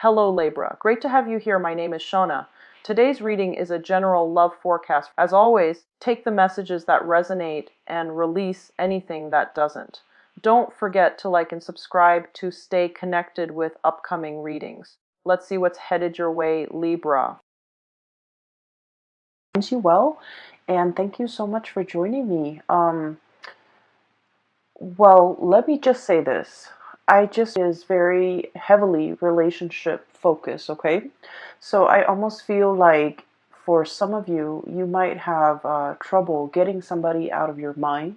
Hello Libra, great to have you here. My name is Shona. Today's reading is a general love forecast. As always, take the messages that resonate and release anything that doesn't. Don't forget to like and subscribe to stay connected with upcoming readings. Let's see what's headed your way, Libra. You well, and thank you so much for joining me. Well, let me just say this. I just is very heavily relationship focused, okay? So I almost feel like for some of you, you might have trouble getting somebody out of your mind.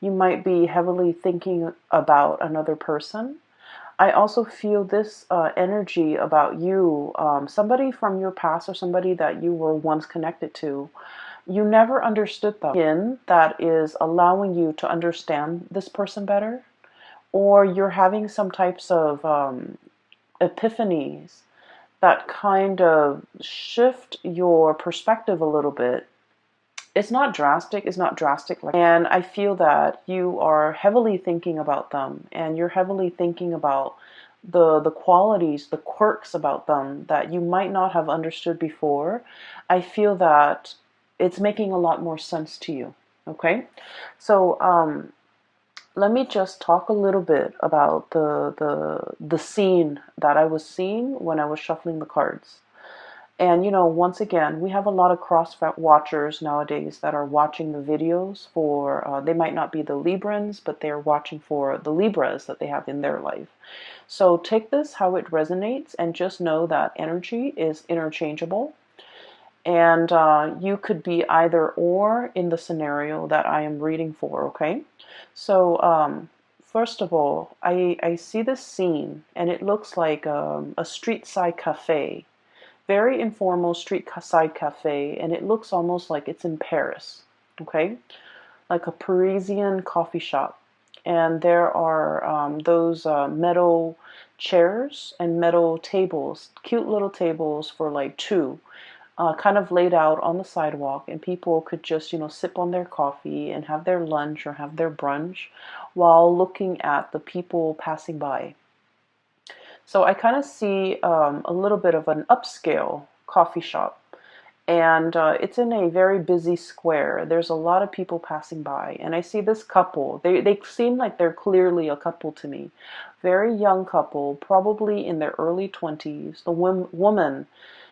You might be heavily thinking about another person. I also feel this energy about you, somebody from your past or somebody that you were once connected to. You never understood them. That is allowing you to understand this person better, or you're having some types of epiphanies that kind of shift your perspective a little bit. It's not drastic, and I feel that you are heavily thinking about them, and you're heavily thinking about the qualities, the quirks about them that you might not have understood before. I feel that it's making a lot more sense to you. Okay, so let me just talk a little bit about the scene that I was seeing when I was shuffling the cards. And once again, we have a lot of cross watchers nowadays that are watching the videos for, they might not be the Librans, but they're watching for the Libras that they have in their life. So take this how it resonates, and just know that energy is interchangeable. And you could be either or in the scenario that I am reading for, okay? So, first of all, I see this scene, and it looks like a street side cafe. Very informal street side cafe, and it looks almost like it's in Paris, okay? Like a Parisian coffee shop. And there are those metal chairs and metal tables, cute little tables for like two, kind of laid out on the sidewalk, and people could just, sip on their coffee and have their lunch or have their brunch while looking at the people passing by. So I kind of see a little bit of an upscale coffee shop, and it's in a very busy square. There's a lot of people passing by, and I see this couple. They seem like they're clearly a couple to me. Very young couple, probably in their early 20s. The woman,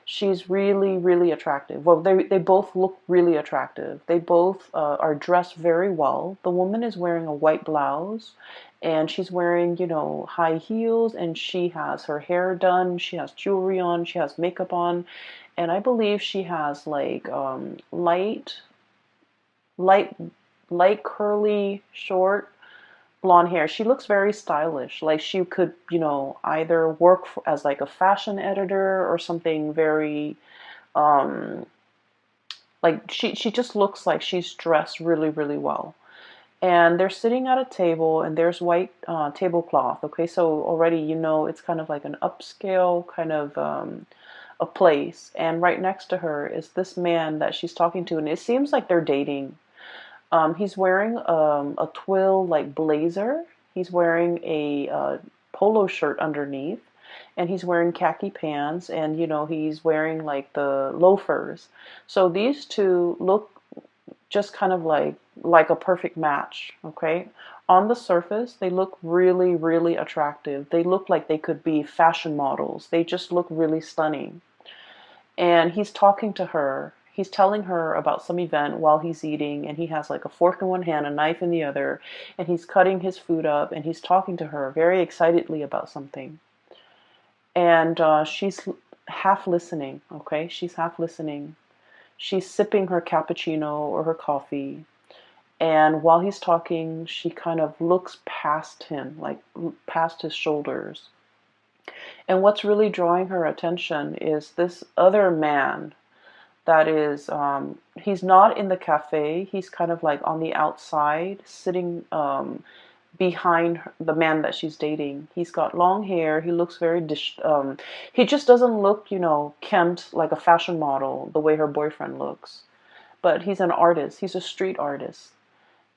she's really, really attractive. Well, they both look really attractive. They both are dressed very well. The woman is wearing a white blouse, and she's wearing, high heels, and she has her hair done. She has jewelry on. She has makeup on, and I believe she has like light, light curly, short blonde hair. She looks very stylish. Like she could, either work as like a fashion editor or something very, um, like she just looks like she's dressed really, really well. And they're sitting at a table, and there's white tablecloth. Okay, so already it's kind of like an upscale kind of a place. And right next to her is this man that she's talking to, and it seems like they're dating. He's wearing a twill like blazer. He's wearing a polo shirt underneath, and he's wearing khaki pants, and he's wearing like the loafers. So these two look just kind of like a perfect match, okay? On the surface, they look really, really attractive. They look like they could be fashion models. They just look really stunning. And he's talking to her. He's telling her about some event while he's eating, and he has like a fork in one hand, a knife in the other, and he's cutting his food up, and he's talking to her very excitedly about something. And she's half listening, okay? She's half listening. She's sipping her cappuccino or her coffee. And while he's talking, she kind of looks past him, like past his shoulders. And what's really drawing her attention is this other man that is, he's not in the cafe. He's kind of like on the outside, sitting behind the man that she's dating. He's got long hair. He looks very, he just doesn't look, kempt like a fashion model the way her boyfriend looks. But he's an artist. He's a street artist.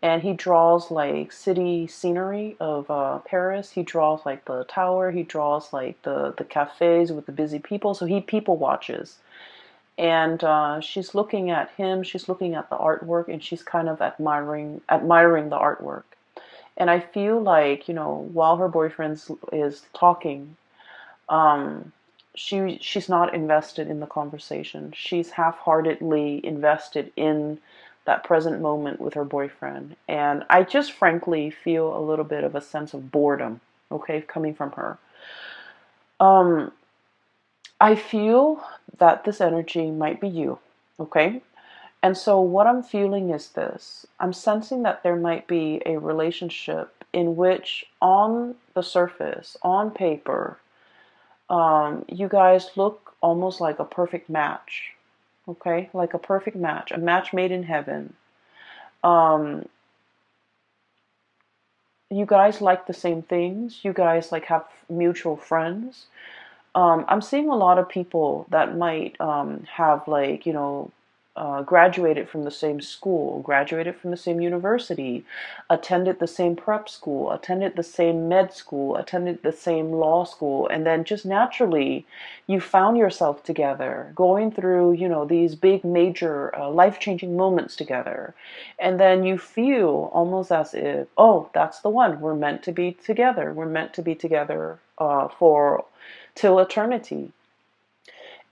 and he draws like city scenery of Paris. He draws like the tower. He draws like the cafes with the busy people. So he people watches, and she's looking at him. She's looking at the artwork, and she's kind of admiring the artwork. And I feel like, while her boyfriend is talking, um, she's not invested in the conversation. She's half-heartedly invested in that present moment with her boyfriend. And I just frankly feel a little bit of a sense of boredom, okay, coming from her. Um, I feel that this energy might be you, okay? And so what I'm feeling is this. I'm sensing that there might be a relationship in which, on the surface, on paper, you guys look almost like a perfect match. Okay? Like a perfect match. A match made in heaven. Um, you guys like the same things. You guys like have mutual friends. I'm seeing a lot of people that might have like, graduated from the same school, graduated from the same university, attended the same prep school, attended the same med school, attended the same law school, and then just naturally you found yourself together, going through, these big major life-changing moments together. And then you feel almost as if, oh, that's the one. We're meant to be together. We're meant to be together for till eternity.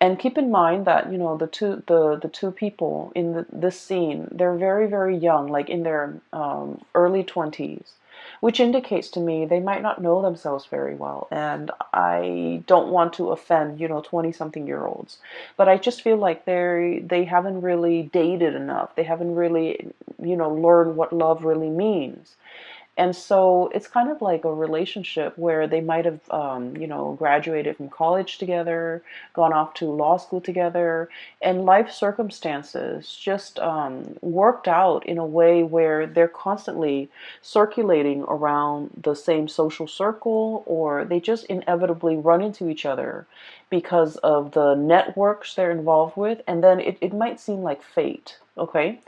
And keep in mind that the two people in this scene, they're very, very young, like in their early 20s, which indicates to me they might not know themselves very well. And I don't want to offend 20 something year olds, but I just feel like they haven't really dated enough. They haven't really learned what love really means. And so it's kind of like a relationship where they might have, graduated from college together, gone off to law school together, and life circumstances just worked out in a way where they're constantly circulating around the same social circle, or they just inevitably run into each other because of the networks they're involved with. And then it might seem like fate, okay?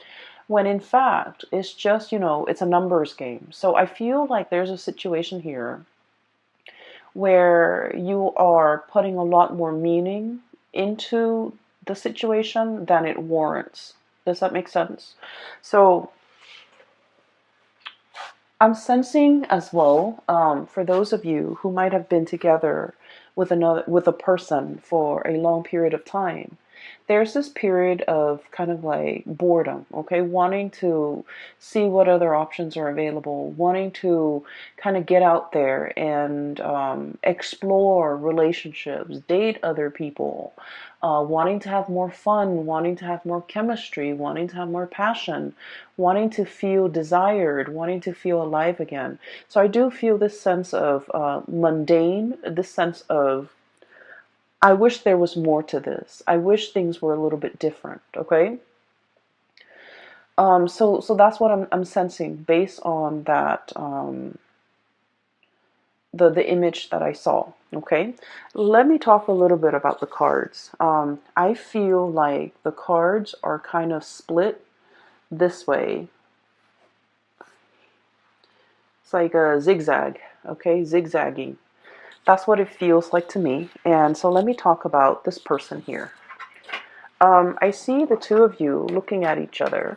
When in fact it's just, it's a numbers game. So I feel like there's a situation here where you are putting a lot more meaning into the situation than it warrants. Does that make sense? So I'm sensing as well, for those of you who might have been together with a person for a long period of time, there's this period of kind of like boredom, okay? Wanting to see what other options are available, wanting to kind of get out there and explore relationships, date other people, wanting to have more fun, wanting to have more chemistry, wanting to have more passion, wanting to feel desired, wanting to feel alive again. So I do feel this sense of mundane, this sense of, I wish there was more to this. I wish things were a little bit different, okay? So that's what I'm sensing based on that, the image that I saw, okay? Let me talk a little bit about the cards. I feel like the cards are kind of split this way. It's like a zigzag, okay? Zigzagging. That's what it feels like to me. And so let me talk about this person here. I see the two of you looking at each other.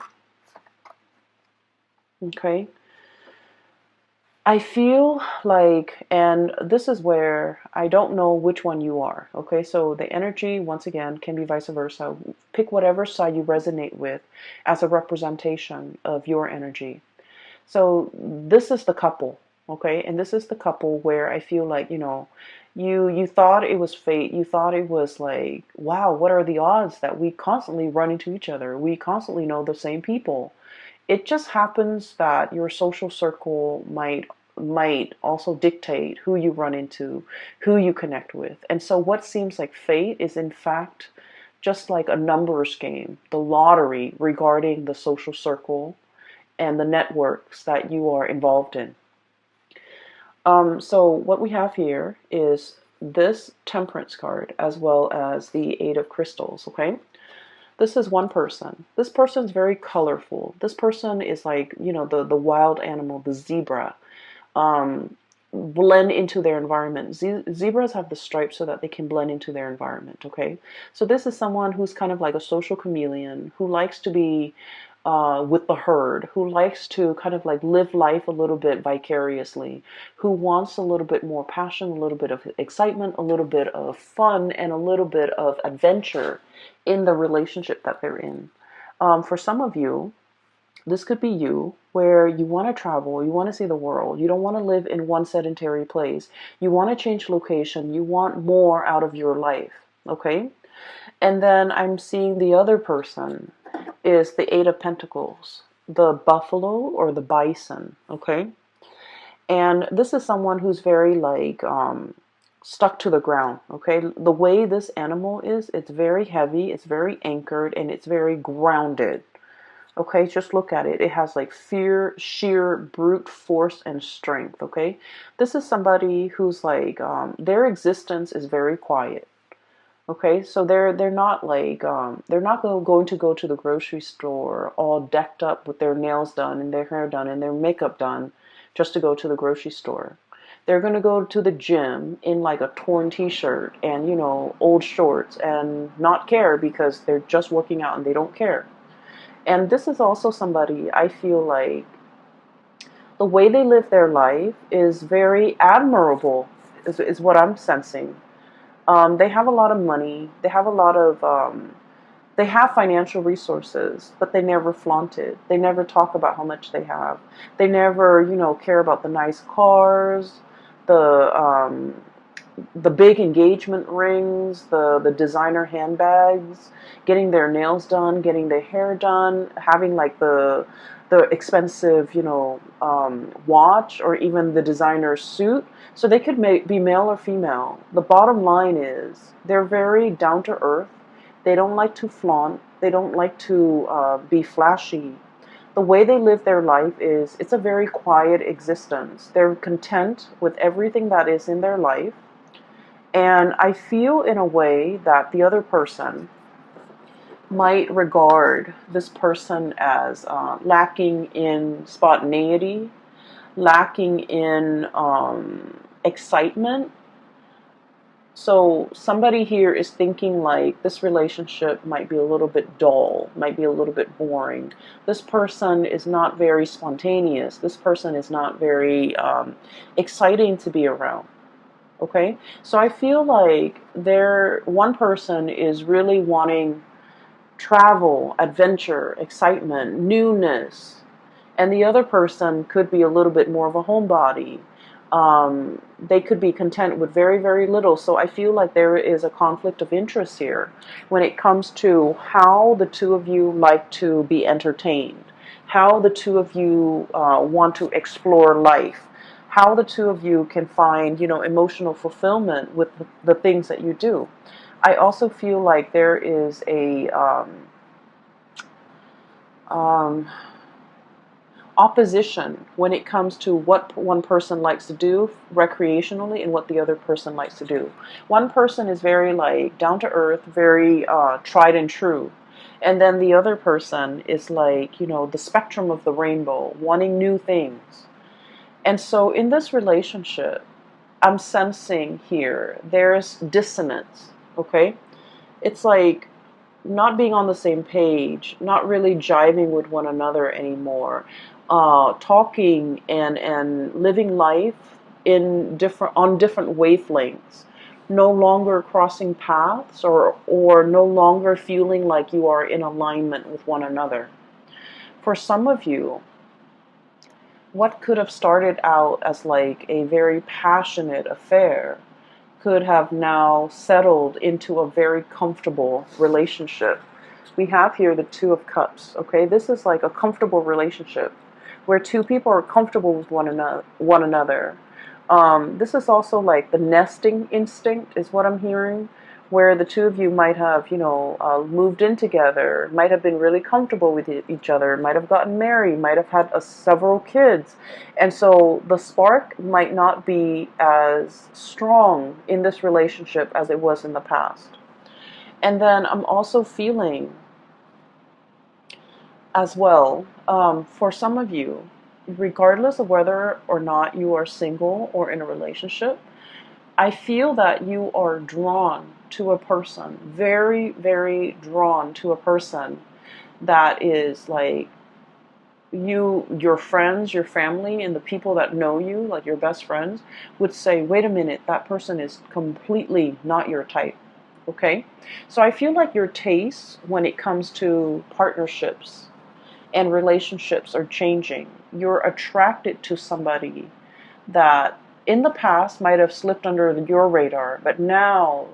Okay. I feel like, and this is where I don't know which one you are. Okay. So the energy, once again, can be vice versa. Pick whatever side you resonate with as a representation of your energy. So this is the couple. Okay. And this is the couple where I feel like, you thought it was fate. You thought it was like, wow, what are the odds that we constantly run into each other? We constantly know the same people. It just happens that your social circle might also dictate who you run into, who you connect with. And so what seems like fate is in fact just like a numbers game, the lottery regarding the social circle and the networks that you are involved in. So what we have here is this Temperance card as well as the Eight of Crystals, okay? This is one person. This person's very colorful. This person is like, the wild animal, the zebra. Um, Blend into their environment. Zebras have the stripes so that they can blend into their environment, okay? So this is someone who's kind of like a social chameleon, who likes to be with the herd, who likes to kind of like live life a little bit vicariously, who wants a little bit more passion, a little bit of excitement, a little bit of fun, and a little bit of adventure in the relationship that they're in. For some of you, this could be you, where you want to travel, you want to see the world, you don't want to live in one sedentary place, you want to change location, you want more out of your life, okay? And then I'm seeing the other person is the Eight of Pentacles, the buffalo or the bison, okay? And this is someone who's very like stuck to the ground, okay? The way this animal is, it's very heavy, it's very anchored, and it's very grounded. Okay, just look at it. It has like fear, sheer brute force and strength. Okay, this is somebody who's like their existence is very quiet. Okay, so they're not like they're not going to go to the grocery store all decked up with their nails done and their hair done and their makeup done just to go to the grocery store. They're going to go to the gym in like a torn t-shirt and old shorts and not care because they're just working out and they don't care. And this is also somebody I feel like the way they live their life is very admirable, is what I'm sensing. They have a lot of money. They have a lot of, they have financial resources, but they never flaunt it. They never talk about how much they have. They never, care about the nice cars, the big engagement rings, the designer handbags, getting their nails done, getting their hair done, having like the expensive, watch or even the designer suit. So they could be male or female. The bottom line is they're very down to earth. They don't like to flaunt. They don't like to be flashy. The way they live their life is it's a very quiet existence. They're content with everything that is in their life. And I feel in a way that the other person might regard this person as lacking in spontaneity, lacking in excitement. So somebody here is thinking like this relationship might be a little bit dull, might be a little bit boring. This person is not very spontaneous. This person is not very exciting to be around. Okay, so I feel like one person is really wanting travel, adventure, excitement, newness, and the other person could be a little bit more of a homebody. They could be content with very, very little. So I feel like there is a conflict of interest here when it comes to how the two of you like to be entertained, how the two of you want to explore life, how the two of you can find, emotional fulfillment with the things that you do. I also feel like there is a um, opposition when it comes to what one person likes to do recreationally and what the other person likes to do. One person is very like down to earth, very tried and true. And then the other person is like, the spectrum of the rainbow, wanting new things. And so in this relationship, I'm sensing here, there's dissonance, okay? It's like not being on the same page, not really jiving with one another anymore, talking and living life on different wavelengths, no longer crossing paths or no longer feeling like you are in alignment with one another. For some of you, what could have started out as like a very passionate affair could have now settled into a very comfortable relationship. We have here the Two of Cups, okay? This is like a comfortable relationship where two people are comfortable with one another. This is also like the nesting instinct is what I'm hearing, where the two of you might have, moved in together, might have been really comfortable with each other, might have gotten married, might have had several kids. And so the spark might not be as strong in this relationship as it was in the past. And then I'm also feeling as well, for some of you, regardless of whether or not you are single or in a relationship, I feel that you are drawn to a person, very, very drawn to a person that is like your friends, your family, and the people that know you, like your best friends, would say, wait a minute, that person is completely not your type. Okay? So I feel like your tastes when it comes to partnerships and relationships are changing. You're attracted to somebody that in the past might have slipped under your radar, but now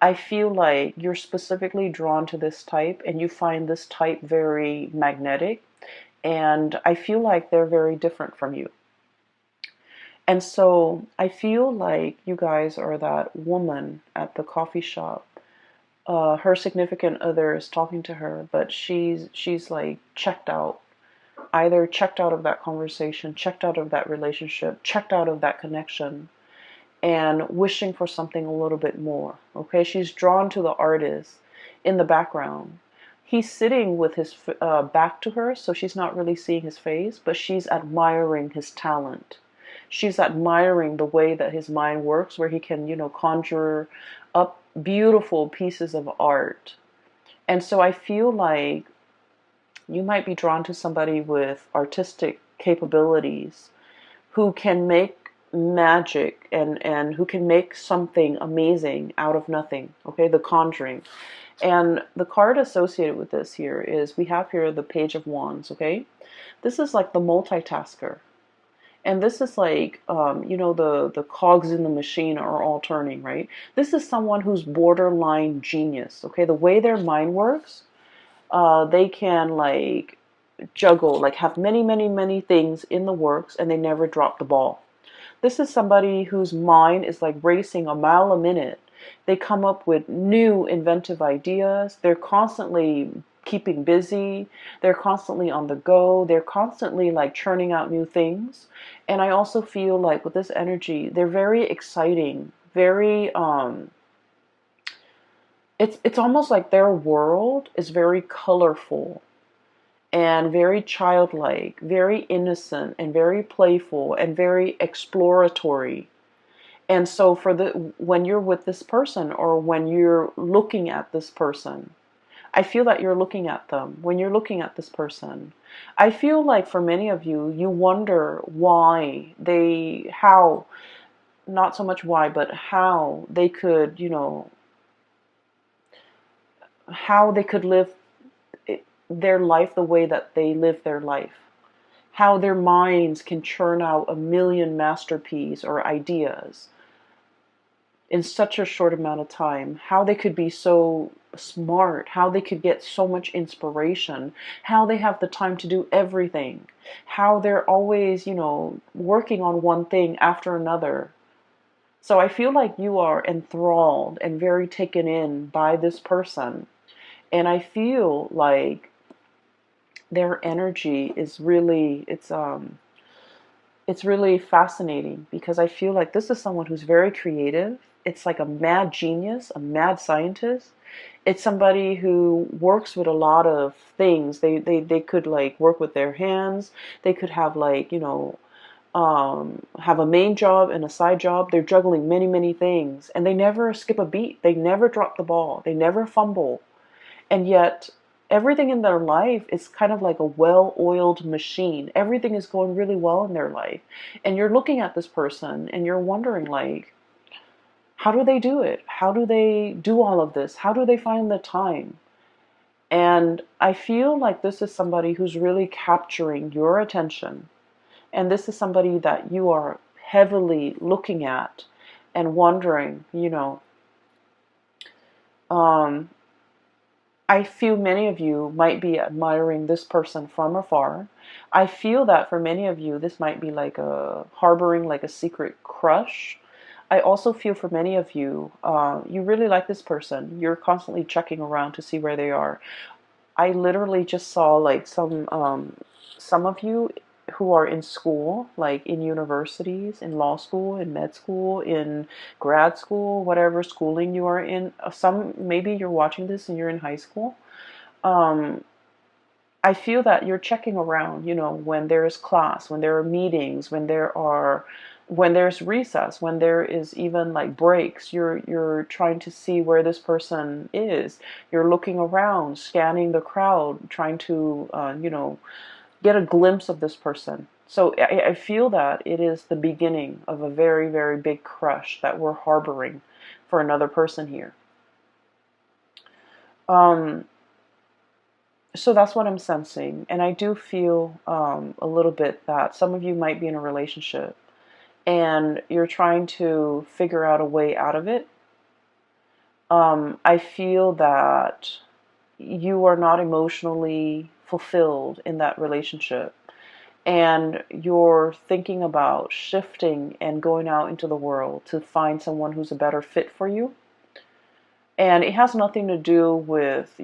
I feel like you're specifically drawn to this type and you find this type very magnetic, and I feel like they're very different from you. And so I feel like you guys are that woman at the coffee shop. Her significant other is talking to her, but she's like checked out, either checked out of that conversation, checked out of that relationship, checked out of that connection, and wishing for something a little bit more. Okay, she's drawn to the artist in the background. He's sitting with his back to her, so she's not really seeing his face, but she's admiring his talent. She's admiring the way that his mind works, where he can, conjure up beautiful pieces of art. And so I feel like you might be drawn to somebody with artistic capabilities who can make magic and who can make something amazing out of nothing. Okay, the conjuring. And the card associated with this here is, we have here the Page of Wands. Okay, this is like the multitasker. And this is like, the cogs in the machine are all turning, right? This is someone who's borderline genius. Okay, the way their mind works, they can like juggle, like have many, many, many things in the works, and they never drop the ball. This is somebody whose mind is like racing a mile a minute. They come up with new inventive ideas. They're constantly keeping busy. They're constantly on the go. They're constantly like churning out new things. And I also feel like with this energy, they're very exciting, very it's almost like their world is very colorful and very childlike, very innocent and very playful and very exploratory. And so when you're with this person, or when you're looking at this person, I feel that you're looking at them. When you're looking at this person, I feel like for many of you, you wonder how, not so much why, but how they could, how they could live their life the way that they live their life. How their minds can churn out a million masterpieces or ideas in such a short amount of time. How they could be so smart, how they could get so much inspiration, how they have the time to do everything, how they're always, working on one thing after another. So I feel like you are enthralled and very taken in by this person. And I feel like their energy is really, it's really fascinating, because I feel like this is someone who's very creative. It's like a mad genius, a mad scientist. It's somebody who works with a lot of things. They could like work with their hands. They could have like, have a main job and a side job. They're juggling many, many things, and they never skip a beat. They never drop the ball. They never fumble. And yet everything in their life is kind of like a well-oiled machine. Everything is going really well in their life. And you're looking at this person and you're wondering, like, how do they do it? How do they do all of this? How do they find the time? And I feel like this is somebody who's really capturing your attention. And this is somebody that you are heavily looking at and wondering, um, I feel many of you might be admiring this person from afar. I feel that for many of you, this might be like harboring like a secret crush. I also feel for many of you, you really like this person. You're constantly checking around to see where they are. I literally just saw like some of you who are in school, like in universities, in law school, in med school, in grad school, whatever schooling you are in. Maybe you're watching this and you're in high school. Um, I feel that you're checking around, when there's class, when there are meetings, when there's recess, when there is even like breaks, you're trying to see where this person is. You're looking around, scanning the crowd, trying to, get a glimpse of this person. So I feel that it is the beginning of a very, very big crush that we're harboring for another person here. Um, so that's what I'm sensing. And I do feel a little bit that some of you might be in a relationship and you're trying to figure out a way out of it. I feel that you are not emotionally fulfilled in that relationship. And you're thinking about shifting and going out into the world to find someone who's a better fit for you. And it has nothing to do with,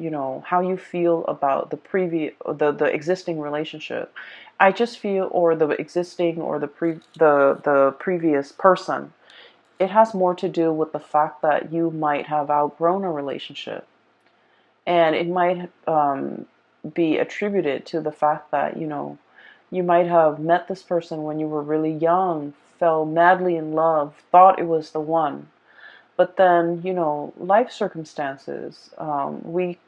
how you feel about the existing relationship. I just feel, or the existing, or the previous person. It has more to do with the fact that you might have outgrown a relationship, and it might be attributed to the fact that you might have met this person when you were really young, fell madly in love, thought it was the one. But then, life circumstances, we,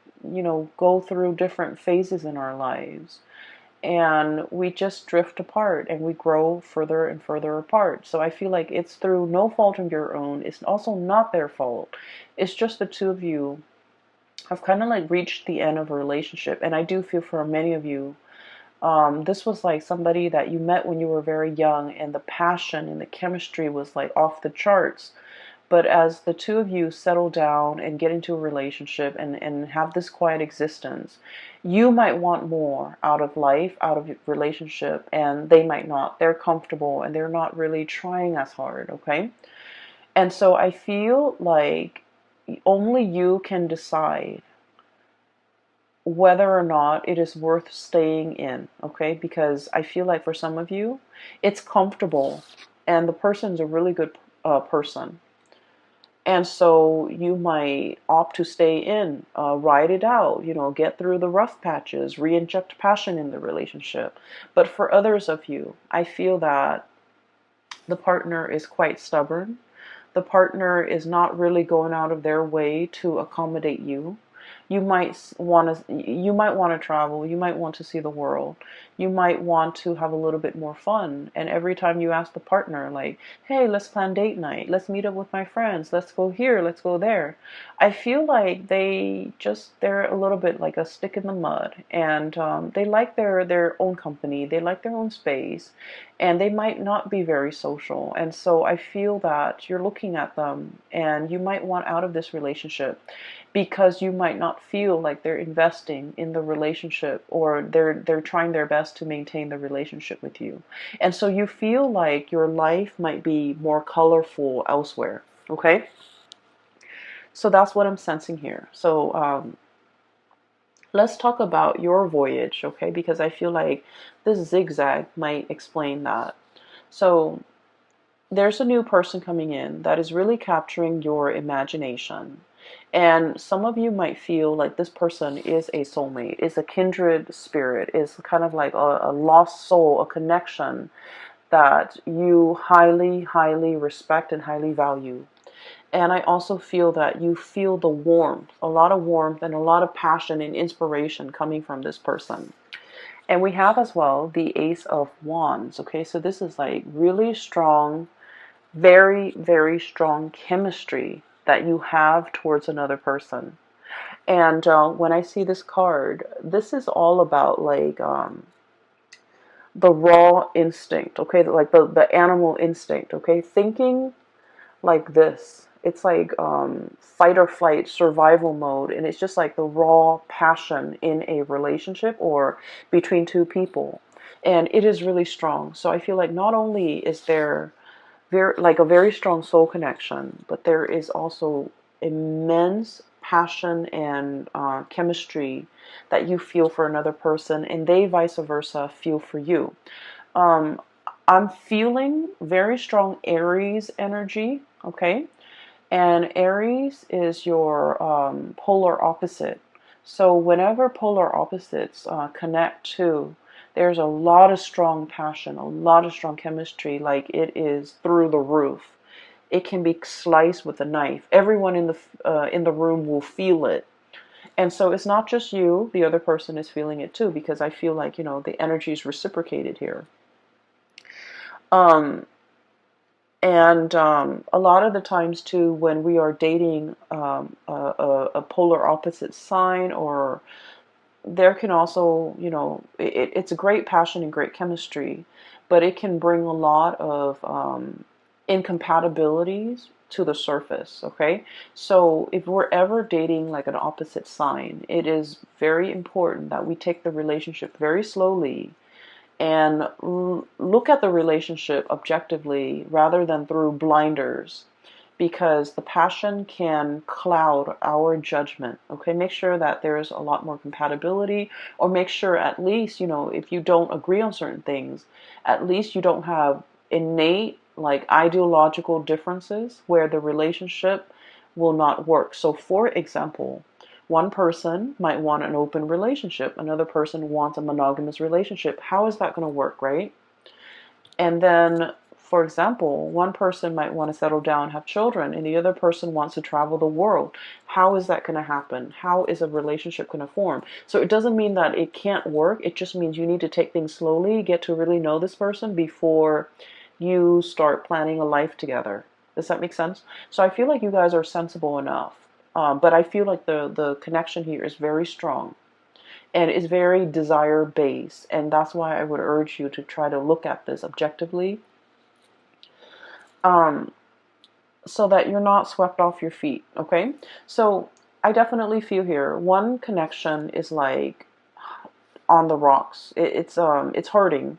go through different phases in our lives. And we just drift apart and we grow further and further apart. So I feel like it's through no fault of your own. It's also not their fault. It's just the two of you have kind of like reached the end of a relationship. And I do feel for many of you, this was like somebody that you met when you were very young, and the passion and the chemistry was like off the charts. But as the two of you settle down and get into a relationship and have this quiet existence, you might want more out of life, out of your relationship, and they might not. They're comfortable and they're not really trying as hard, okay? And so I feel like only you can decide whether or not it is worth staying in, okay? Because I feel like for some of you, it's comfortable and the person's a really good person. And so you might opt to stay in, ride it out, get through the rough patches, re-inject passion in the relationship. But for others of you, I feel that the partner is quite stubborn. The partner is not really going out of their way to accommodate you. You might want to travel, you might want to see the world, you might want to have a little bit more fun. And every time you ask the partner, like, hey, let's plan date night, let's meet up with my friends, let's go here, let's go there, I feel like they're a little bit like a stick in the mud. And they like their own company, they like their own space, and they might not be very social. And so I feel that you're looking at them and you might want out of this relationship because you might not feel like they're investing in the relationship, or they're trying their best to maintain the relationship with you. And so you feel like your life might be more colorful elsewhere, okay? So that's what I'm sensing here. So let's talk about your voyage, okay? Because I feel like this zigzag might explain that. So there's a new person coming in that is really capturing your imagination. And some of you might feel like this person is a soulmate, is a kindred spirit, is kind of like a lost soul, a connection that you highly, highly respect and highly value. And I also feel that you feel the warmth, a lot of warmth and a lot of passion and inspiration coming from this person. And we have as well the Ace of Wands, okay? So this is like really strong, very, very strong chemistry that you have towards another person. And when I see this card, this is all about like the raw instinct, okay? Like the animal instinct, okay? Thinking like this. It's like fight or flight survival mode, and it's just like the raw passion in a relationship or between two people. And it is really strong. So I feel like not only is there like a very strong soul connection, but there is also immense passion and chemistry that you feel for another person, and they vice versa feel for you. Um, I'm feeling very strong Aries energy, okay? And Aries is your polar opposite. So whenever polar opposites connect to, there's a lot of strong passion, a lot of strong chemistry, like it is through the roof. It can be sliced with a knife. Everyone in the room will feel it. And so it's not just you, the other person is feeling it too, because I feel like, the energy is reciprocated here. Um, and a lot of the times too, when we are dating a polar opposite sign, or there can also, it's a great passion and great chemistry, but it can bring a lot of incompatibilities to the surface, okay? So if we're ever dating like an opposite sign, it is very important that we take the relationship very slowly and look at the relationship objectively rather than through blinders, because the passion can cloud our judgment. Okay, make sure that there's a lot more compatibility, or make sure at least, if you don't agree on certain things, at least you don't have innate, like, ideological differences where the relationship will not work. So, for example, one person might want an open relationship, another person wants a monogamous relationship. How is that going to work, right? And then, for example, one person might want to settle down, have children, and the other person wants to travel the world. How is that going to happen? How is a relationship going to form? So it doesn't mean that it can't work. It just means you need to take things slowly, get to really know this person before you start planning a life together. Does that make sense? So I feel like you guys are sensible enough. But I feel like the connection here is very strong and is very desire based. And that's why I would urge you to try to look at this objectively, um, so that you're not swept off your feet. Okay. So I definitely feel here one connection is like on the rocks. It's hurting.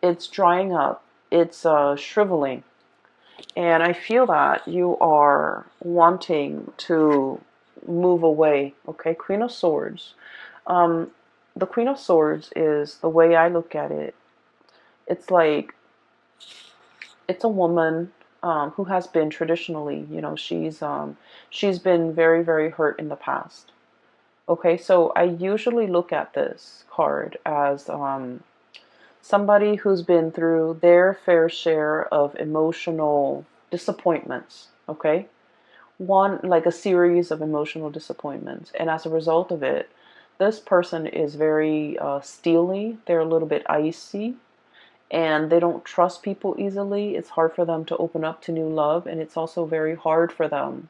It's drying up. It's shriveling. And I feel that you are wanting to move away. Okay, Queen of Swords. Um, the Queen of Swords is, the way I look at it, it's like it's a woman who has been traditionally, she's been very, very hurt in the past. Okay, so I usually look at this card as somebody who's been through their fair share of emotional disappointments. Okay, one, like a series of emotional disappointments, and as a result of it, this person is very steely. They're a little bit icy, and they don't trust people easily. It's hard for them to open up to new love, and it's also very hard for them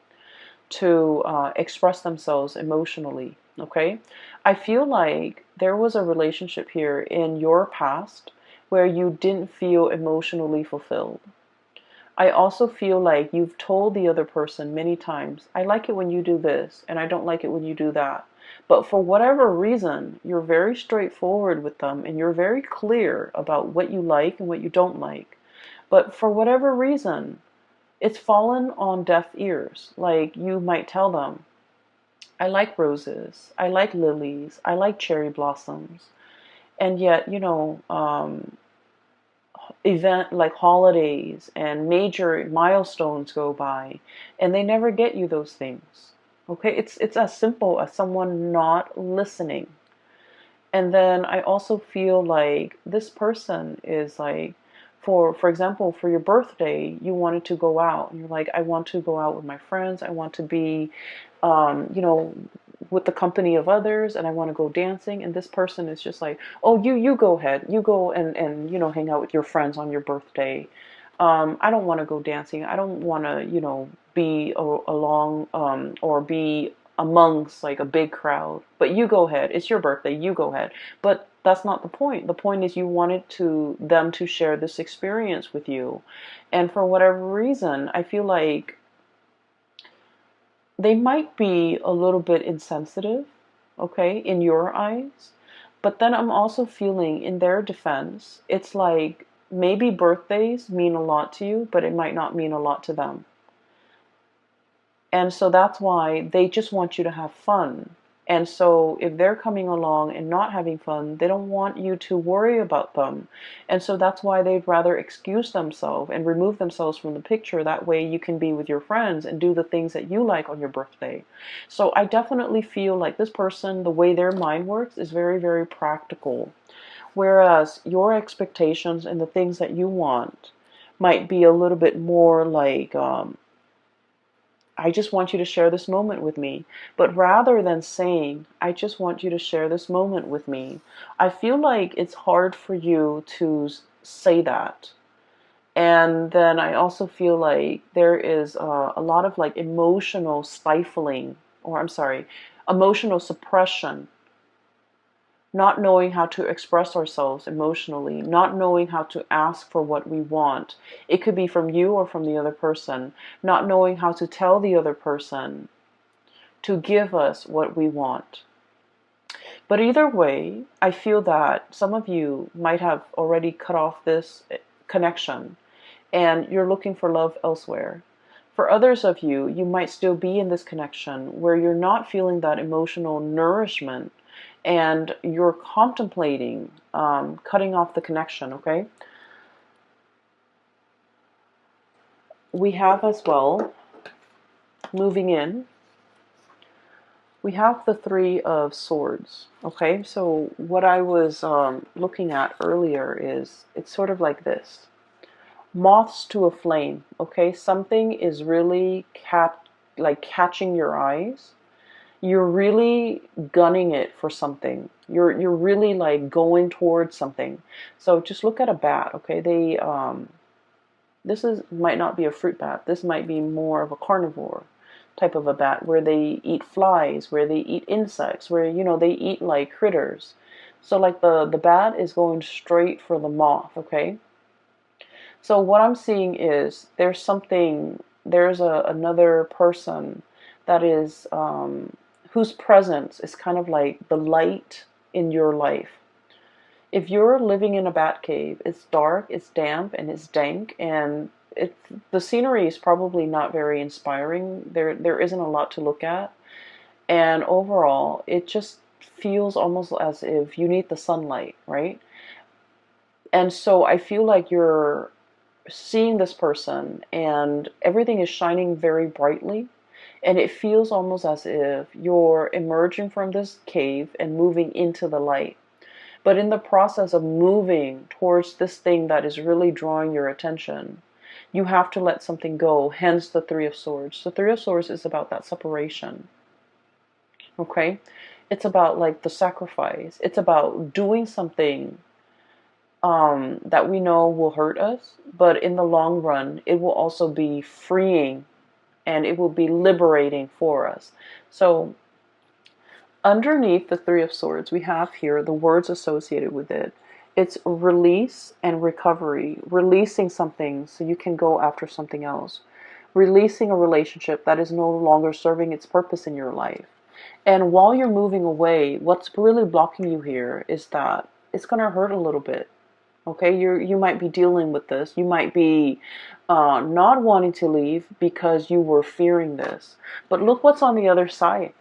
to express themselves emotionally. Okay, I feel like there was a relationship here in your past where you didn't feel emotionally fulfilled. I also feel like you've told the other person many times, I like it when you do this, and I don't like it when you do that. But for whatever reason, you're very straightforward with them, and you're very clear about what you like and what you don't like. But for whatever reason, it's fallen on deaf ears. Like, you might tell them, I like roses, I like lilies, I like cherry blossoms. And yet, event like holidays and major milestones go by and they never get you those things. Okay, it's as simple as someone not listening. And then I also feel like this person is like, for example, for your birthday, you wanted to go out and you're like, I want to go out with my friends, I want to be you know with the company of others, and I want to go dancing. And this person is just like, oh, you go ahead, you go and hang out with your friends on your birthday. I don't want to go dancing, I don't want to be along or be amongst like a big crowd, but you go ahead, it's your birthday, you go ahead. But that's not the point. The point is you wanted them to share this experience with you, and for whatever reason, I feel like they might be a little bit insensitive, okay, in your eyes. But then I'm also feeling, in their defense, it's like maybe birthdays mean a lot to you, but it might not mean a lot to them. And so that's why they just want you to have fun. And so if they're coming along and not having fun, they don't want you to worry about them. And so that's why they'd rather excuse themselves and remove themselves from the picture. That way you can be with your friends and do the things that you like on your birthday. So I definitely feel like this person, the way their mind works, is very, very practical. Whereas your expectations and the things that you want might be a little bit more like, I just want you to share this moment with me. But rather than saying, I just want you to share this moment with me, I feel like it's hard for you to say that. And then I also feel like there is a lot of like emotional stifling, or I'm sorry, emotional suppression, not knowing how to express ourselves emotionally, not knowing how to ask for what we want. It could be from you or from the other person, not knowing how to tell the other person to give us what we want. But either way, I feel that some of you might have already cut off this connection and you're looking for love elsewhere. For others of you, you might still be in this connection where you're not feeling that emotional nourishment and you're contemplating cutting off the connection, okay? We have as well, moving in, we have the Three of Swords, okay? So what I was looking at earlier is, it's sort of like this. Moths to a flame, okay? Something is really catching your eyes. You're really gunning it for something. You're really like going towards something. So just look at a bat, okay? This is might not be a fruit bat. This might be more of a carnivore type of a bat where they eat flies, where they eat insects, where they eat like critters. So like the bat is going straight for the moth, okay? So what I'm seeing is there's another person that is whose presence is kind of like the light in your life. If you're living in a bat cave, it's dark, it's damp, and it's dank, and the scenery is probably not very inspiring. There isn't a lot to look at, and overall, it just feels almost as if you need the sunlight, right? And so I feel like you're seeing this person and everything is shining very brightly, and it feels almost as if you're emerging from this cave and moving into the light. But in the process of moving towards this thing that is really drawing your attention, you have to let something go, hence the Three of Swords. The Three of Swords is about that separation, okay? It's about like the sacrifice. It's about doing something that we know will hurt us, but in the long run, it will also be freeing and it will be liberating for us. So underneath the Three of Swords, we have here the words associated with it. It's release and recovery, releasing something so you can go after something else, releasing a relationship that is no longer serving its purpose in your life. And while you're moving away, what's really blocking you here is that it's going to hurt a little bit. Okay, you might be dealing with this. You might be not wanting to leave because you were fearing this. But look what's on the other side.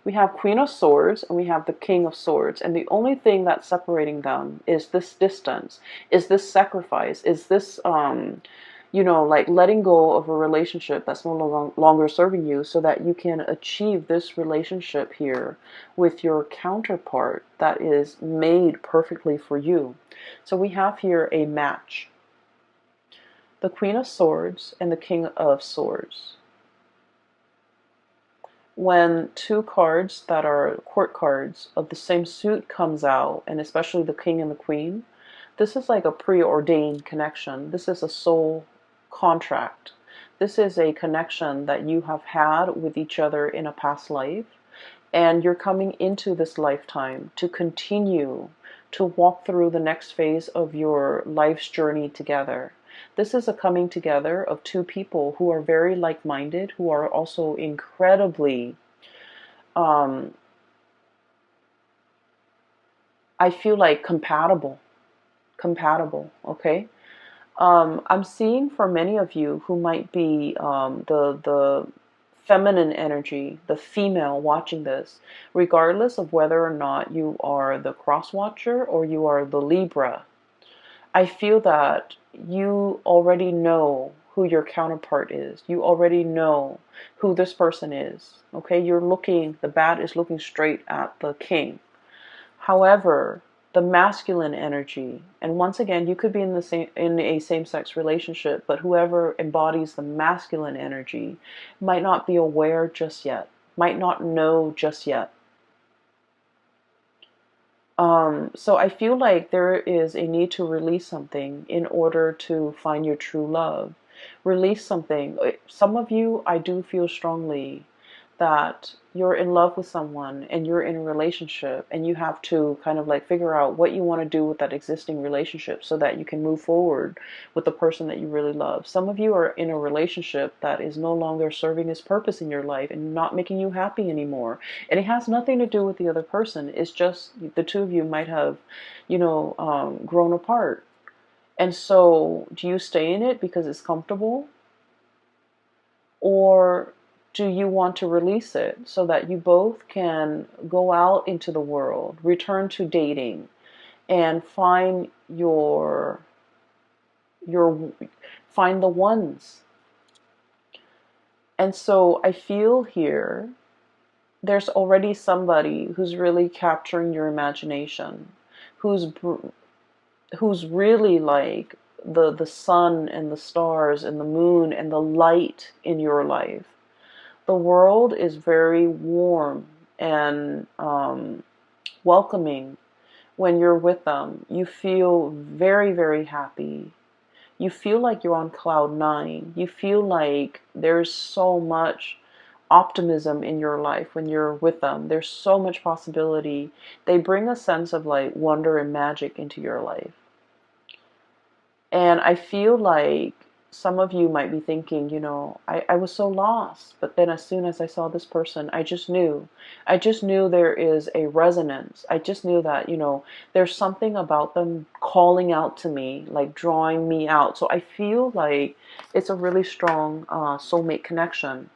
We have Queen of Swords and we have the King of Swords. And the only thing that's separating them is this distance, is this sacrifice, is this, like letting go of a relationship that's no longer serving you so that you can achieve this relationship here with your counterpart that is made perfectly for you. So we have here a match. The Queen of Swords and the King of Swords. When two cards that are court cards of the same suit comes out, and especially the King and the Queen, this is like a preordained connection. This is a soul contract. This is a connection that you have had with each other in a past life, and you're coming into this lifetime to continue to walk through the next phase of your life's journey together. This is a coming together of two people who are very like-minded, who are also incredibly, I feel like compatible, okay? I'm seeing for many of you who might be the feminine energy, the female watching this, regardless of whether or not you are the cross watcher or you are the Libra, I feel that you already know who your counterpart is. You already know who this person is. Okay, the bat is looking straight at the king. However, the masculine energy, and once again, you could be in a same-sex relationship, but whoever embodies the masculine energy might not be aware just yet, might not know just yet. So I feel like there is a need to release something in order to find your true love. Release something. Some of you, I do feel strongly that you're in love with someone and you're in a relationship and you have to kind of like figure out what you want to do with that existing relationship so that you can move forward with the person that you really love. Some of you are in a relationship that is no longer serving its purpose in your life and not making you happy anymore. And it has nothing to do with the other person. It's just the two of you might have, grown apart. And so do you stay in it because it's comfortable? Or do you want to release it so that you both can go out into the world, return to dating, and find find the ones? And so I feel here there's already somebody who's really capturing your imagination, who's really like the sun and the stars and the moon and the light in your life. The world is very warm and welcoming when you're with them. You feel very, very happy. You feel like you're on cloud nine. You feel like there's so much optimism in your life when you're with them. There's so much possibility. They bring a sense of like wonder and magic into your life. And I feel like some of you might be thinking, I was so lost, but then as soon as I saw this person, I just knew. I just knew there is a resonance. I just knew that, there's something about them calling out to me, like drawing me out. So I feel like it's a really strong soulmate connection.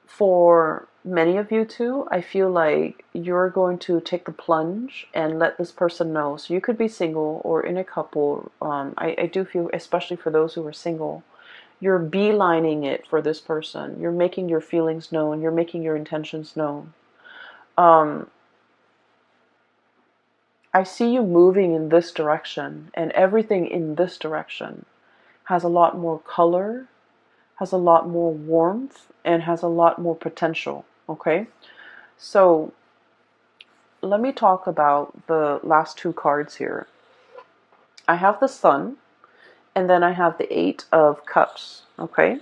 For many of you too, I feel like you're going to take the plunge and let this person know. So you could be single or in a couple. I do feel, especially for those who are single, you're beelining it for this person. You're making your feelings known. You're making your intentions known. I see you moving in this direction, and everything in this direction has a lot more color, has a lot more warmth, and has a lot more potential. Okay, so let me talk about the last two cards here. I have the Sun, and then I have the Eight of Cups. Okay,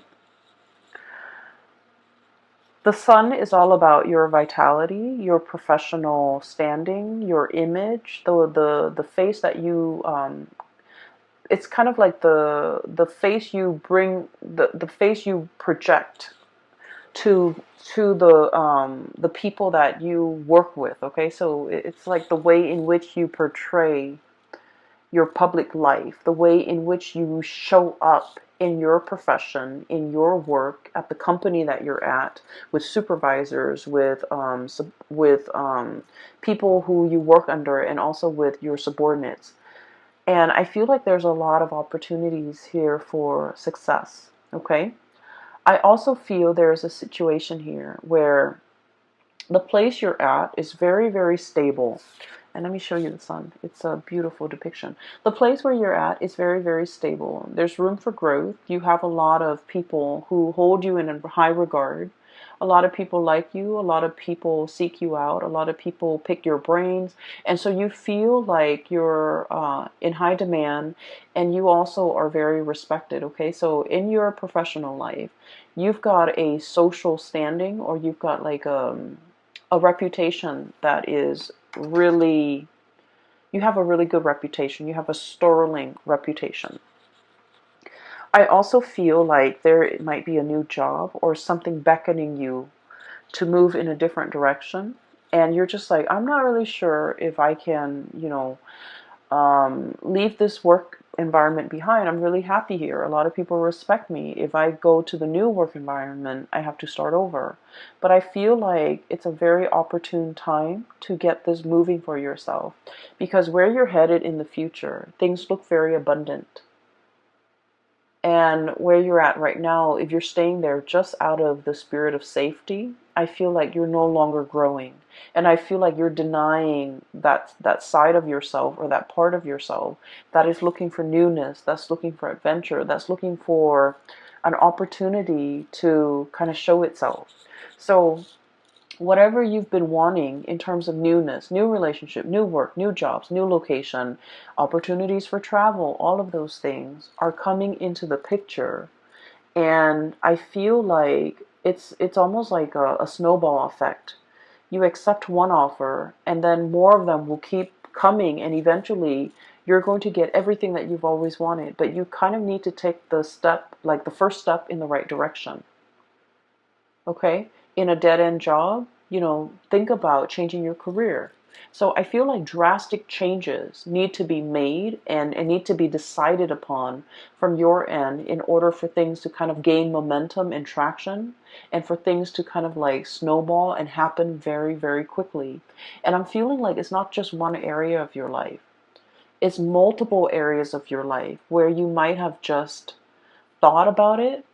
the Sun is all about your vitality, your professional standing, your image, the face that you it's kind of like the face you bring, the face you project to the people that you work with. Okay, so it's like the way in which you portray your public life, the way in which you show up in your profession, in your work, at the company that you're at, with supervisors, with people who you work under, and also with your subordinates. And I feel like there's a lot of opportunities here for success. Okay, I also feel there's a situation here where the place you're at is very, very stable. And let me show you the Sun. It's a beautiful depiction. The place where you're at is very, very stable. There's room for growth. You have a lot of people who hold you in high regard. A lot of people like you. A lot of people seek you out. A lot of people pick your brains. And so you feel like you're in high demand, and you also are very respected. Okay, so in your professional life, you've got a social standing, or you've got like a reputation that is really, you have a really good reputation. You have a sterling reputation. I also feel like there might be a new job or something beckoning you to move in a different direction. And you're just like, I'm not really sure if I can, leave this work environment behind, I'm really happy here. A lot of people respect me. If I go to the new work environment, I have to start over. But I feel like it's a very opportune time to get this moving for yourself, because where you're headed in the future, things look very abundant. And where you're at right now, if you're staying there just out of the spirit of safety, I feel like you're no longer growing. And I feel like you're denying that side of yourself, or that part of yourself that is looking for newness, that's looking for adventure, that's looking for an opportunity to kind of show itself. So whatever you've been wanting in terms of newness, new relationship, new work, new jobs, new location, opportunities for travel, all of those things are coming into the picture. And I feel like it's almost like a snowball effect. You accept one offer, and then more of them will keep coming, and eventually you're going to get everything that you've always wanted. But you kind of need to take the step, like the first step in the right direction. Okay? In a dead-end job, think about changing your career. So I feel like drastic changes need to be made, and need to be decided upon from your end in order for things to kind of gain momentum and traction, and for things to kind of like snowball and happen very, very quickly. And I'm feeling like it's not just one area of your life. It's multiple areas of your life where you might have just thought about it,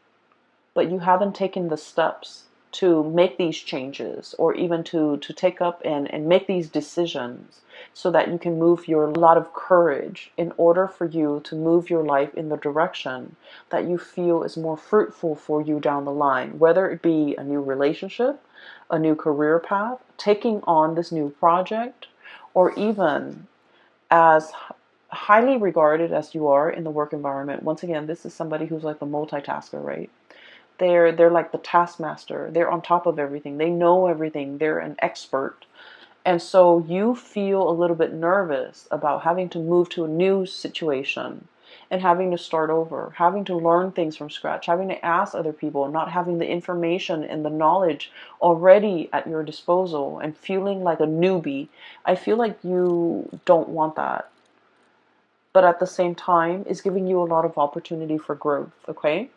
but you haven't taken the steps to make these changes, or even to take up and make these decisions, so that you can move your lot of courage in order for you to move your life in the direction that you feel is more fruitful for you down the line, whether it be a new relationship, a new career path, taking on this new project, or even as highly regarded as you are in the work environment. Once again, this is somebody who's like a multitasker, right? They're like the taskmaster. They're on top of everything. They know everything. They're an expert. And so you feel a little bit nervous about having to move to a new situation, and having to start over, having to learn things from scratch, having to ask other people, not having the information and the knowledge already at your disposal, and feeling like a newbie. I feel like you don't want that. But at the same time, it's giving you a lot of opportunity for growth, okay?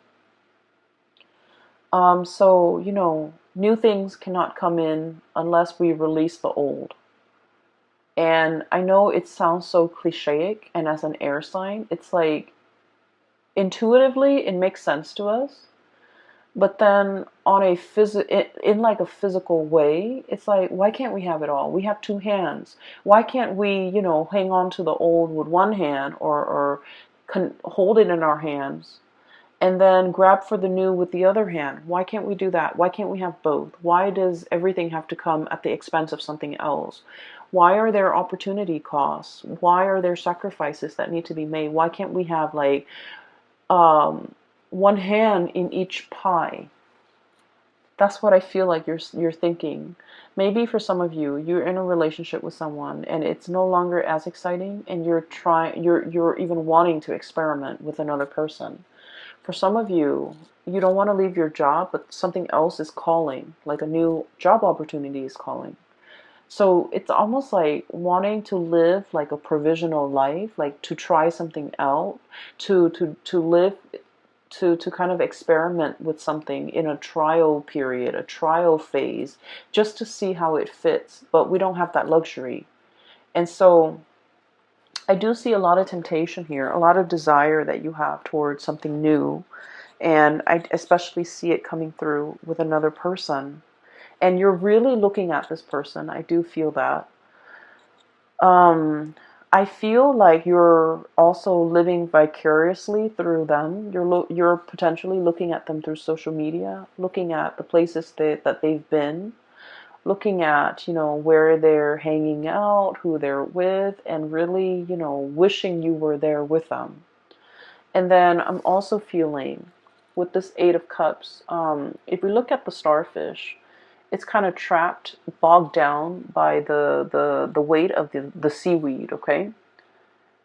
So, new things cannot come in unless we release the old. And I know it sounds so clichéic, and as an air sign, it's like intuitively it makes sense to us. But then on in like a physical way, it's like, why can't we have it all? We have two hands. Why can't we, hang on to the old with one hand, or hold it in our hands, and then grab for the new with the other hand? Why can't we do that? Why can't we have both? Why does everything have to come at the expense of something else? Why are there opportunity costs? Why are there sacrifices that need to be made? Why can't we have like one hand in each pie? That's what I feel like you're thinking. Maybe for some of you, you're in a relationship with someone and it's no longer as exciting, and you're even wanting to experiment with another person. For some of you, you don't want to leave your job, but something else is calling, like a new job opportunity is calling. So it's almost like wanting to live like a provisional life, like to try something out, to live, to kind of experiment with something in a trial period, a trial phase, just to see how it fits. But we don't have that luxury. And so I do see a lot of temptation here, a lot of desire that you have towards something new. And I especially see it coming through with another person. And you're really looking at this person. I do feel that. I feel like you're also living vicariously through them. You're potentially looking at them through social media, looking at the places that they've been, looking at, where they're hanging out, who they're with, and really, wishing you were there with them. And then I'm also feeling with this Eight of Cups, if we look at the starfish, it's kind of trapped, bogged down by the weight of the seaweed, okay?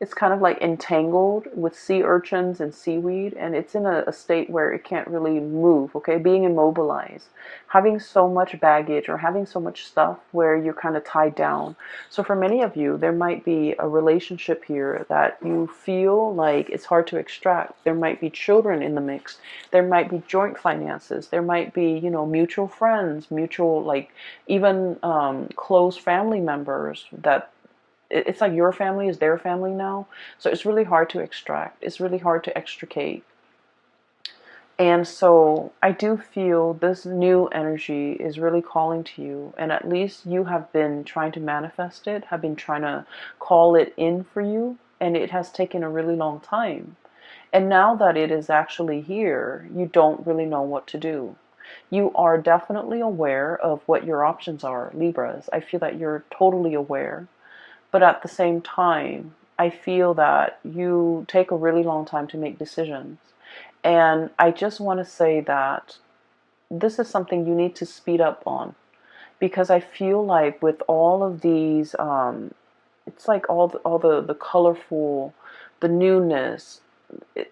It's kind of like entangled with sea urchins and seaweed, and it's in a state where it can't really move, okay? Being immobilized, having so much baggage or having so much stuff where you're kind of tied down. So for many of you, there might be a relationship here that you feel like it's hard to extract. There might be children in the mix. There might be joint finances. There might be, mutual friends, mutual, like even close family members that it's like your family is their family now. So it's really hard to extract. It's really hard to extricate. And so I do feel this new energy is really calling to you. And at least you have been trying to manifest it, have been trying to call it in for you. And it has taken a really long time. And now that it is actually here, you don't really know what to do. You are definitely aware of what your options are, Libras. I feel that you're totally aware. But at the same time, I feel that you take a really long time to make decisions. And I just want to say that this is something you need to speed up on. Because I feel like with all of these, it's like all the colorful, the newness,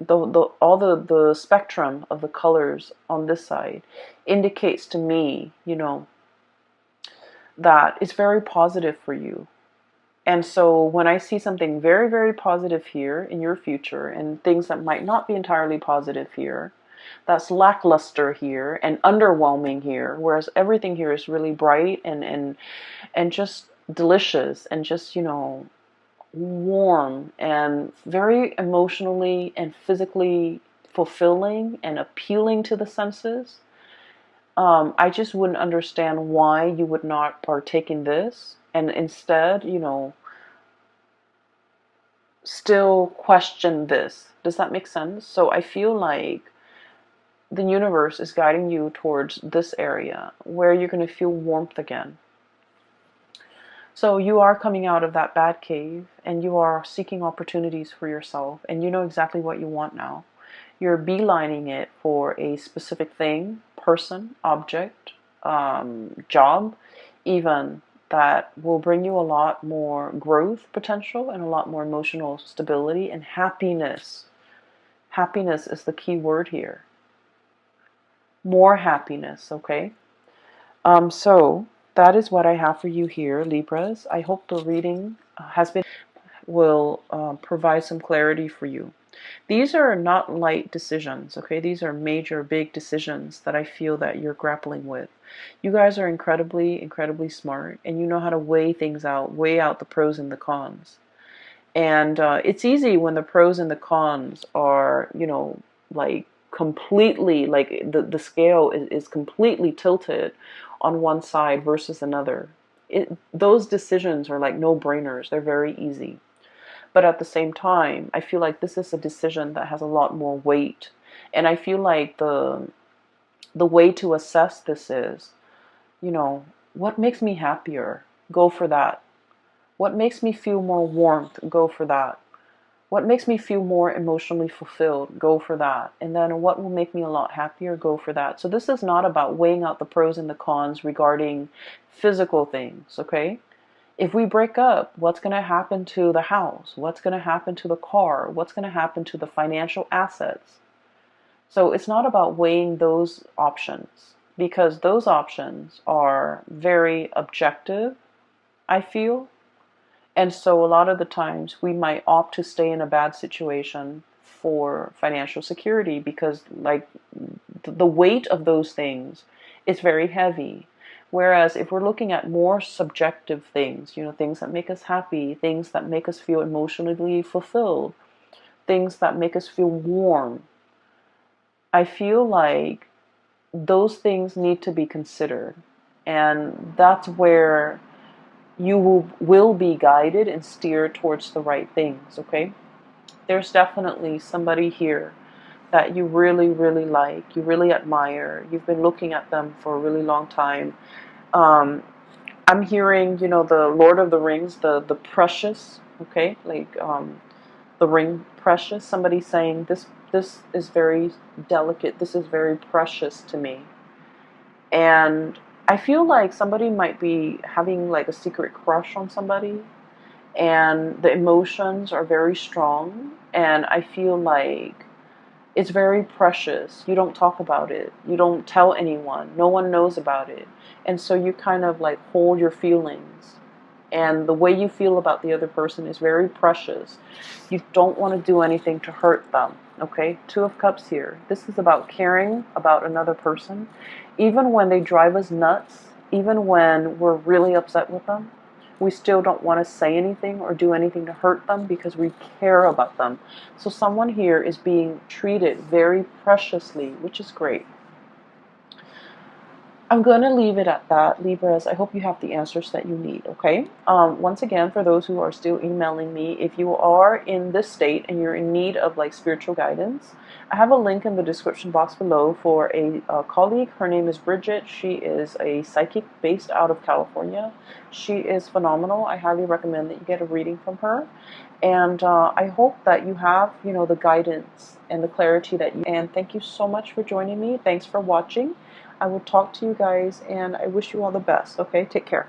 all the spectrum of the colors on this side indicates to me, that it's very positive for you. And so when I see something very, very positive here in your future and things that might not be entirely positive here, that's lackluster here and underwhelming here, whereas everything here is really bright and just delicious and just, warm and very emotionally and physically fulfilling and appealing to the senses. I just wouldn't understand why you would not partake in this and instead, still question this. Does that make sense? So I feel like the universe is guiding you towards this area where you're going to feel warmth again. So you are coming out of that bad cave and you are seeking opportunities for yourself and you know exactly what you want now. You're beelining it for a specific thing, person, object, job, even that will bring you a lot more growth potential and a lot more emotional stability and happiness. Happiness is the key word here. More happiness, okay? So that is what I have for you here, Libras. I hope the reading will provide some clarity for you. These are not light decisions, okay? These are major, big decisions that I feel that you're grappling with. You guys are incredibly, incredibly smart, and you know how to weigh things out, weigh out the pros and the cons. And it's easy when the pros and the cons are, like completely, like the scale is completely tilted on one side versus another. Those decisions are like no-brainers. They're very easy. But at the same time, I feel like this is a decision that has a lot more weight. And I feel like the way to assess this is, what makes me happier? Go for that. What makes me feel more warmth? Go for that. What makes me feel more emotionally fulfilled? Go for that. And then what will make me a lot happier? Go for that. So this is not about weighing out the pros and the cons regarding physical things, okay? If we break up, what's going to happen to the house? What's going to happen to the car? What's going to happen to the financial assets? So it's not about weighing those options because those options are very objective, I feel. And so a lot of the times we might opt to stay in a bad situation for financial security because like the weight of those things is very heavy. Whereas if we're looking at more subjective things, things that make us happy, things that make us feel emotionally fulfilled, things that make us feel warm, I feel like those things need to be considered. And that's where you will be guided and steered towards the right things, okay? There's definitely somebody here that you really, really like, you really admire. You've been looking at them for a really long time. I'm hearing, the Lord of the Rings, the precious, okay, like the ring precious. Somebody saying this is very delicate. This is very precious to me, and I feel like somebody might be having like a secret crush on somebody, and the emotions are very strong, and I feel like it's very precious. You don't talk about it. You don't tell anyone. No one knows about it. And so you kind of like hold your feelings. And the way you feel about the other person is very precious. You don't want to do anything to hurt them. Okay? Two of Cups here. This is about caring about another person. Even when they drive us nuts, even when we're really upset with them, we still don't want to say anything or do anything to hurt them because we care about them. So someone here is being treated very preciously, which is great. I'm going to leave it at that, Libras. I hope you have the answers that you need, okay? Once again, for those who are still emailing me, if you are in this state and you're in need of like spiritual guidance, I have a link in the description box below for a colleague. Her name is Bridget. She is a psychic based out of California. She is phenomenal. I highly recommend that you get a reading from her. And I hope that you have, the guidance and the clarity that you. And thank you so much for joining me. Thanks for watching. I will talk to you guys, and I wish you all the best. Okay, take care.